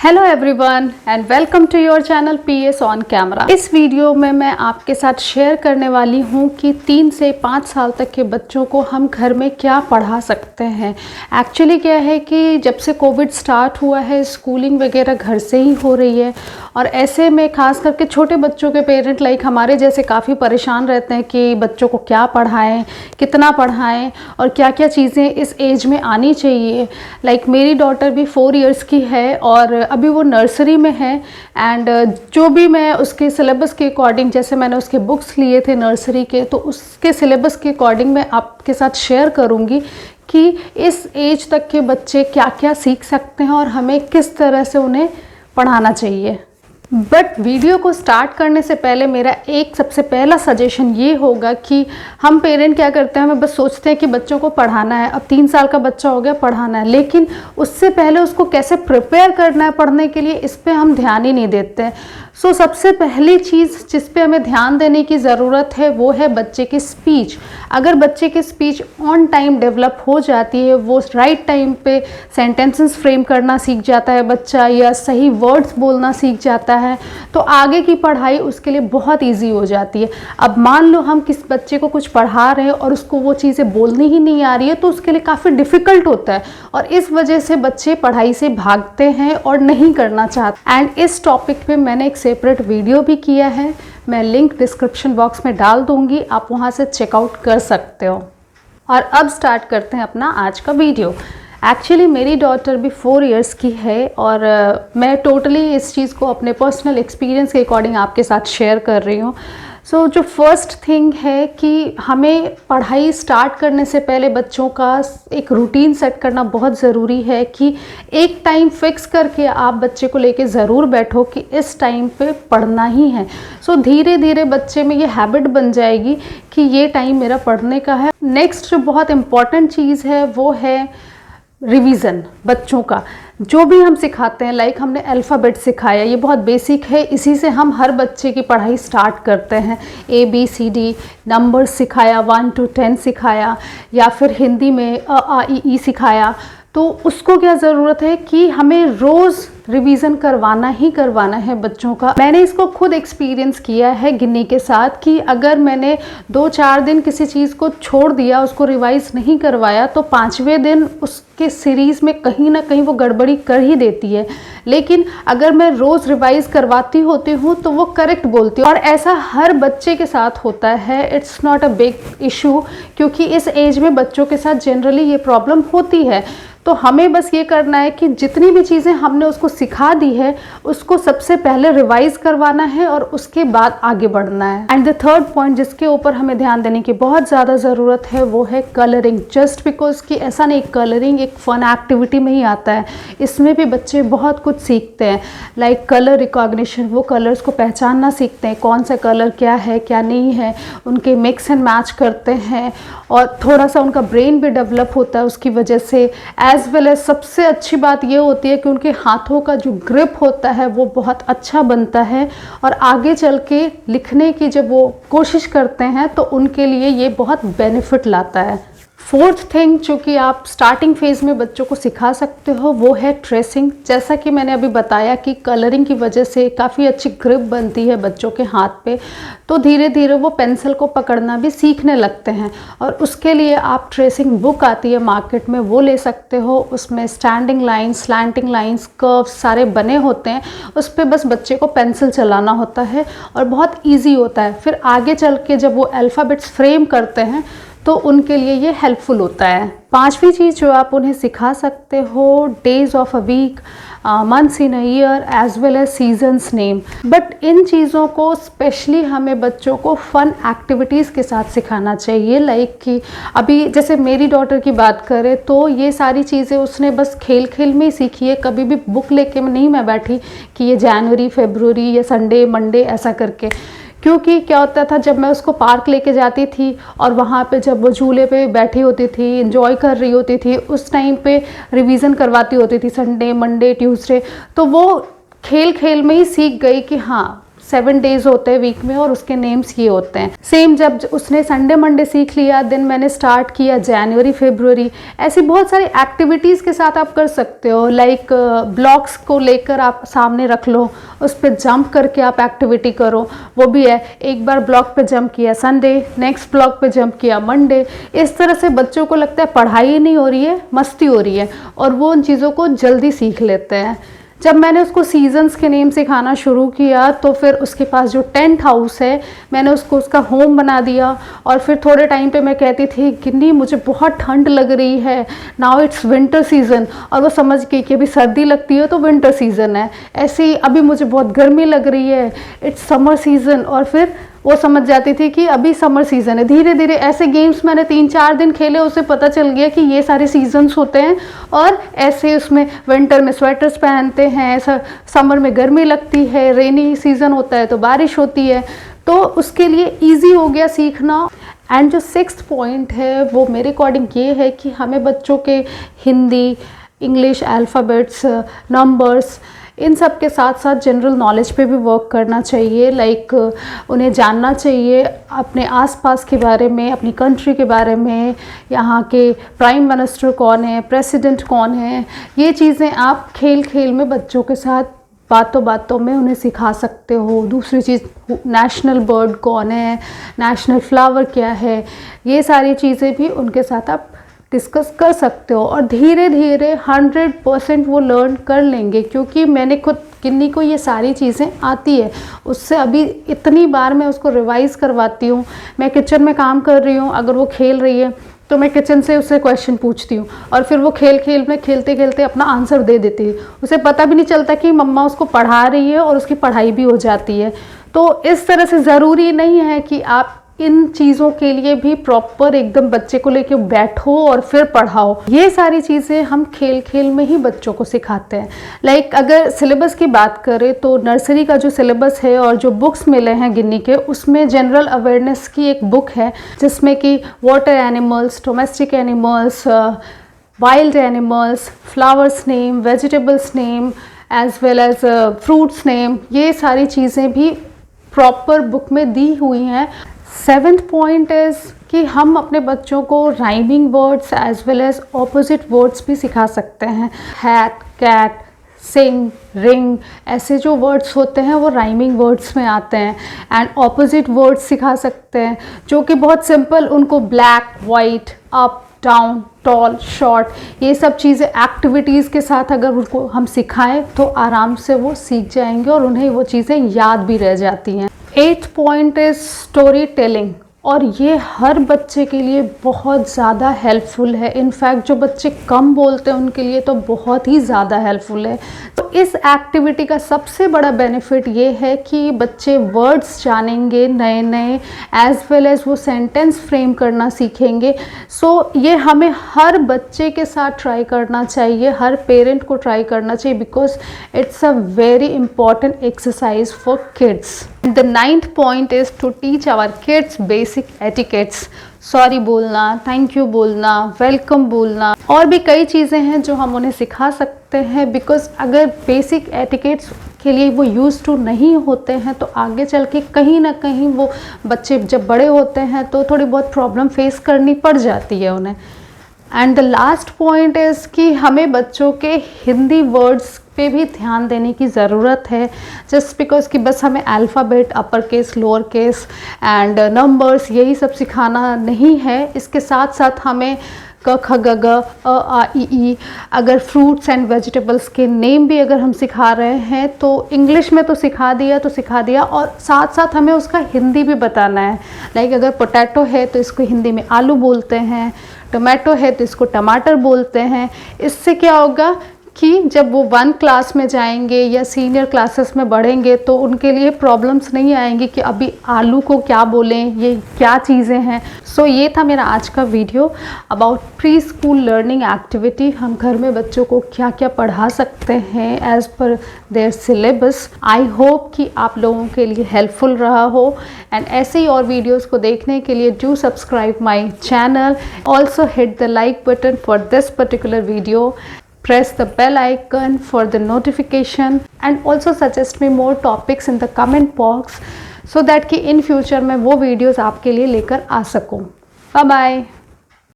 Hello everyone and welcome to your channel PS on camera. इस video में मैं आपके साथ शेयर करने वाली हूँ कि 3 से 5 साल तक के बच्चों को हम घर में क्या पढ़ा सकते हैं। एक्चुअली क्या है कि जब से कोविड स्टार्ट हुआ है स्कूलिंग वगैरह घर से ही हो रही है और ऐसे में खास करके छोटे बच्चों के पेरेंट लाइक हमारे जैसे काफ़ी परेशान रहते हैं कि बच्चों को क्या पढ़ाएं, कितना पढ़ाएं और क्या क्या चीज़ें इस एज में आनी चाहिए। लाइक मेरी डॉटर भी 4 इयर्स की है और अभी वो नर्सरी में है एंड जो भी मैं उसके सिलेबस के अकॉर्डिंग, जैसे मैंने उसके बुक्स लिए थे नर्सरी के, तो उसके सिलेबस के अकॉर्डिंग मैं आपके साथ शेयर करूँगी कि इस एज तक के बच्चे क्या क्या सीख सकते हैं और हमें किस तरह से उन्हें पढ़ाना चाहिए। बट वीडियो को स्टार्ट करने से पहले मेरा एक सबसे पहला सजेशन ये होगा कि हम पेरेंट क्या करते हैं, हमें बस सोचते हैं कि बच्चों को पढ़ाना है, अब 3 साल का बच्चा हो गया, पढ़ाना है, लेकिन उससे पहले उसको कैसे प्रिपेयर करना है पढ़ने के लिए, इस पे हम ध्यान ही नहीं देते हैं। सो सबसे पहली चीज़ जिस पे हमें ध्यान देने की ज़रूरत है वो है बच्चे की स्पीच। अगर बच्चे की स्पीच ऑन टाइम डेवलप हो जाती है, वो राइट टाइम पे सेंटेंसेस फ्रेम करना सीख जाता है बच्चा या सही वर्ड्स बोलना सीख जाता है, तो आगे की पढ़ाई उसके लिए बहुत ईजी हो जाती है। अब मान लो हम किस बच्चे को कुछ पढ़ा रहे हैं और उसको वो चीज़ें बोलनी ही नहीं आ रही है, तो उसके लिए काफ़ी डिफ़िकल्ट होता है और इस वजह से बच्चे पढ़ाई से भागते हैं और नहीं करना चाहते। एंड इस टॉपिक पे मैंने एक सेपरेट वीडियो भी किया है, मैं लिंक डिस्क्रिप्शन बॉक्स में डाल दूंगी, आप वहाँ से चेकआउट कर सकते हो। और अब स्टार्ट करते हैं अपना आज का वीडियो। एक्चुअली मेरी डॉटर भी 4 इयर्स की है और मैं टोटली इस चीज़ को अपने पर्सनल एक्सपीरियंस के अकॉर्डिंग आपके साथ शेयर कर रही हूँ। सो जो फर्स्ट थिंग है कि हमें पढ़ाई स्टार्ट करने से पहले बच्चों का एक रूटीन सेट करना बहुत ज़रूरी है कि एक टाइम फिक्स करके आप बच्चे को लेके ज़रूर बैठो कि इस टाइम पे पढ़ना ही है। सो धीरे धीरे बच्चे में ये हैबिट बन जाएगी कि ये टाइम मेरा पढ़ने का है। नेक्स्ट जो बहुत इम्पॉर्टेंट चीज़ है वो है रिवीजन। बच्चों का जो भी हम सिखाते हैं, लाइक हमने अल्फ़ाबेट सिखाया, ये बहुत बेसिक है, इसी से हम हर बच्चे की पढ़ाई स्टार्ट करते हैं। ABCD नंबर सिखाया, 1 to 10 सिखाया, या फिर हिंदी में अ आ इ ई सिखाया, तो उसको क्या ज़रूरत है कि हमें रोज़ रिवीजन करवाना ही करवाना है बच्चों का। मैंने इसको खुद एक्सपीरियंस किया है गिन्नी के साथ कि अगर मैंने 2-4 दिन किसी चीज़ को छोड़ दिया, उसको रिवाइज नहीं करवाया, तो 5वें दिन उसके सीरीज़ में कहीं ना कहीं वो गड़बड़ी कर ही देती है। लेकिन अगर मैं रोज़ रिवाइज करवाती होती हूँ तो वो करेक्ट बोलती है और ऐसा हर बच्चे के साथ होता है। It's not a big issue, क्योंकि इस एज में बच्चों के साथ जनरली ये प्रॉब्लम होती है। तो हमें बस ये करना है कि जितनी भी चीज़ें हमने उसको सिखा दी है उसको सबसे पहले रिवाइज करवाना है और उसके बाद आगे बढ़ना है। एंड द थर्ड पॉइंट जिसके ऊपर हमें ध्यान देने की बहुत ज़्यादा ज़रूरत है वो है कलरिंग। जस्ट बिकॉज कि ऐसा नहीं, कलरिंग एक फ़न एक्टिविटी में ही आता है, इसमें भी बच्चे बहुत कुछ सीखते हैं। लाइक कलर रिकॉग्निशन, वो कलर्स को पहचानना सीखते हैं, कौन सा कलर क्या है क्या नहीं है, उनके मिक्स एंड मैच करते हैं और थोड़ा सा उनका ब्रेन भी डेवलप होता है उसकी वजह से। एज वेल एज सबसे अच्छी बात ये होती है कि उनके हाथों का जो ग्रिप होता है वो बहुत अच्छा बनता है और आगे चल के लिखने की जब वो कोशिश करते हैं तो उनके लिए ये बहुत बेनिफिट लाता है। फोर्थ थिंग जो कि आप स्टार्टिंग फेज़ में बच्चों को सिखा सकते हो वो है ट्रेसिंग। जैसा कि मैंने अभी बताया कि कलरिंग की वजह से काफ़ी अच्छी ग्रिप बनती है बच्चों के हाथ पे, तो धीरे धीरे वो पेंसिल को पकड़ना भी सीखने लगते हैं और उसके लिए आप ट्रेसिंग बुक आती है मार्केट में, वो ले सकते हो। उसमें standing lines, slanting lines, curves सारे बने होते हैं, उस पर बस बच्चे को पेंसिल चलाना होता है और बहुत ईजी होता है। फिर आगे चल के जब वो अल्फ़ाबेट्स फ्रेम करते हैं तो उनके लिए ये हेल्पफुल होता है। 5वीं चीज़ जो आप उन्हें सिखा सकते हो, days of a week, months in a year as well as seasons name. But इन चीज़ों को स्पेशली हमें बच्चों को फन एक्टिविटीज़ के साथ सिखाना चाहिए। लाइक कि अभी जैसे मेरी डॉटर की बात करें तो ये सारी चीज़ें उसने बस खेल खेल में ही सीखी है, कभी भी बुक लेके नहीं मैं बैठी कि ये जनवरी, फरवरी या संडे मंडे ऐसा करके। क्योंकि क्या होता था, जब मैं उसको पार्क लेके जाती थी और वहाँ पे जब वो झूले पे बैठी होती थी, एंजॉय कर रही होती थी, उस टाइम पे रिवीजन करवाती होती थी संडे मंडे ट्यूसडे, तो वो खेल खेल में ही सीख गई कि हाँ 7 डेज होते हैं वीक में और उसके नेम्स ये होते हैं। सेम जब उसने संडे मंडे सीख लिया, देन मैंने स्टार्ट किया जनवरी फरवरी। ऐसी बहुत सारी एक्टिविटीज़ के साथ आप कर सकते हो। लाइक ब्लॉक्स को लेकर आप सामने रख लो, उस पर जंप करके आप एक्टिविटी करो, वो भी है। एक बार ब्लॉक पे जंप किया संडे, नेक्स्ट ब्लॉक पे जंप किया मंडे। इस तरह से बच्चों को लगता है पढ़ाई नहीं हो रही है, मस्ती हो रही है, और वो उन चीज़ों को जल्दी सीख लेते हैं। जब मैंने उसको सीजन्स के नेम सिखाना शुरू किया तो फिर उसके पास जो टेंट हाउस है, मैंने उसको उसका होम बना दिया। और फिर थोड़े टाइम पे मैं कहती थी गिन्नी मुझे बहुत ठंड लग रही है, नाउ इट्स विंटर सीज़न, और वो समझ गई कि अभी सर्दी लगती है तो विंटर सीज़न है। ऐसे ही अभी मुझे बहुत गर्मी लग रही है, इट्स समर सीज़न, और फिर वो समझ जाती थी कि अभी समर सीज़न है। धीरे धीरे ऐसे गेम्स मैंने 3-4 दिन खेले, उसे पता चल गया कि ये सारे सीजन्स होते हैं, और ऐसे उसमें विंटर में स्वेटर्स पहनते हैं, समर में गर्मी लगती है, रेनी सीज़न होता है तो बारिश होती है। तो उसके लिए ईजी हो गया सीखना। एंड जो 6th पॉइंट है वो मेरे अकॉर्डिंग ये है कि हमें बच्चों के हिंदी, इंग्लिश, अल्फ़ाबेट्स, नंबर्स, इन सब के साथ साथ जनरल नॉलेज पे भी वर्क करना चाहिए। लाइक उन्हें जानना चाहिए अपने आसपास के बारे में, अपनी कंट्री के बारे में, यहाँ के प्राइम मिनिस्टर कौन है, प्रेसिडेंट कौन है। ये चीज़ें आप खेल खेल में बच्चों के साथ बातों बातों में उन्हें सिखा सकते हो। दूसरी चीज़, नेशनल बर्ड कौन है, नेशनल फ्लावर क्या है, ये सारी चीज़ें भी उनके साथ आप डिस्कस कर सकते हो। और धीरे धीरे 100% वो लर्न कर लेंगे, क्योंकि मैंने खुद गिन्नी को ये सारी चीज़ें आती है। उससे अभी इतनी बार मैं उसको रिवाइज़ करवाती हूँ। मैं किचन में काम कर रही हूँ, अगर वो खेल रही है तो मैं किचन से उससे क्वेश्चन पूछती हूँ, और फिर वो खेल खेल में खेलते खेलते अपना आंसर दे देती है। उसे पता भी नहीं चलता कि मम्मा उसको पढ़ा रही है, और उसकी पढ़ाई भी हो जाती है। तो इस तरह से ज़रूरी नहीं है कि आप इन चीज़ों के लिए भी प्रॉपर एकदम बच्चे को लेके बैठो और फिर पढ़ाओ। ये सारी चीज़ें हम खेल खेल में ही बच्चों को सिखाते हैं। लाइक अगर सिलेबस की बात करें तो नर्सरी का जो सिलेबस है और जो बुक्स मिले हैं गिन्नी के, उसमें जनरल अवेयरनेस की एक बुक है जिसमें कि water animals, domestic animals, wild animals, flowers name, vegetables name, as well as fruits name, ये सारी चीज़ें भी प्रॉपर बुक में दी हुई हैं। 7th पॉइंट इज़ कि हम अपने बच्चों को rhyming words as well as opposite words भी सिखा सकते हैं। हैट, कैट, सिंग, रिंग, ऐसे जो वर्ड्स होते हैं वो राइमिंग वर्ड्स में आते हैं। एंड ऑपोजिट वर्ड्स सिखा सकते हैं जो कि बहुत सिंपल, उनको black, white, up, down, tall, short, ये सब चीज़ें एक्टिविटीज़ के साथ अगर उनको हम सिखाएं तो आराम से वो सीख जाएंगे और उन्हें वो चीज़ें याद भी रह जाती हैं। 8th point is story telling, और ये हर बच्चे के लिए बहुत ज़्यादा हेल्पफुल है। इनफैक्ट जो बच्चे कम बोलते हैं उनके लिए तो बहुत ही ज़्यादा हेल्पफुल है। तो इस एक्टिविटी का सबसे बड़ा बेनिफिट ये है कि बच्चे वर्ड्स जानेंगे नए नए, एज वेल एज वो सेंटेंस फ्रेम करना सीखेंगे। सो ये हमें हर बच्चे के साथ ट्राई करना चाहिए, हर पेरेंट को ट्राई करना चाहिए, because it's a very important exercise for kids. The 9th point is to teach our kids basic etiquettes. Sorry बोलना, थैंक यू बोलना, वेलकम बोलना, और भी कई चीज़ें हैं जो हम उन्हें सिखा सकते हैं। बिकॉज अगर बेसिक एटिकेट्स के लिए वो यूज़ टू नहीं होते हैं तो आगे चल के कहीं ना कहीं वो बच्चे जब बड़े होते हैं तो थोड़ी बहुत प्रॉब्लम फेस करनी पड़ जाती है उन्हें। And the last point is कि हमें बच्चों के हिंदी वर्ड्स पे भी ध्यान देने की ज़रूरत है। जस्ट बिकॉज कि बस हमें alphabet, upper case, lower case and numbers यही सब सिखाना नहीं है। इसके साथ साथ हमें क ख ग घ, अ आ इ ई, अगर फ्रूट्स एंड वेजिटेबल्स के नेम भी अगर हम सिखा रहे हैं तो इंग्लिश में तो सिखा दिया, और साथ साथ हमें उसका हिंदी भी बताना है। लाइक अगर पोटैटो है तो इसको हिंदी में आलू बोलते हैं, टमाटो है तो इसको टमाटर बोलते हैं। इससे क्या होगा कि जब वो 1 क्लास में जाएंगे या सीनियर क्लासेस में बढ़ेंगे तो उनके लिए प्रॉब्लम्स नहीं आएंगी कि अभी आलू को क्या बोलें, ये क्या चीज़ें हैं। सो ये था मेरा आज का video about pre school learning activity. हम घर में बच्चों को क्या क्या पढ़ा सकते हैं as per there syllabus. I hope कि आप लोगों के लिए हेल्पफुल रहा हो। एंड ऐसे ही और वीडियोज़ को देखने के लिए do subscribe my channel. Also hit the like button for this particular video. Press the bell icon for the notification. And also suggest me more topics in the comment box, so that कि in future मैं वो videos आपके लिए लेकर आ सकूँ। Bye bye.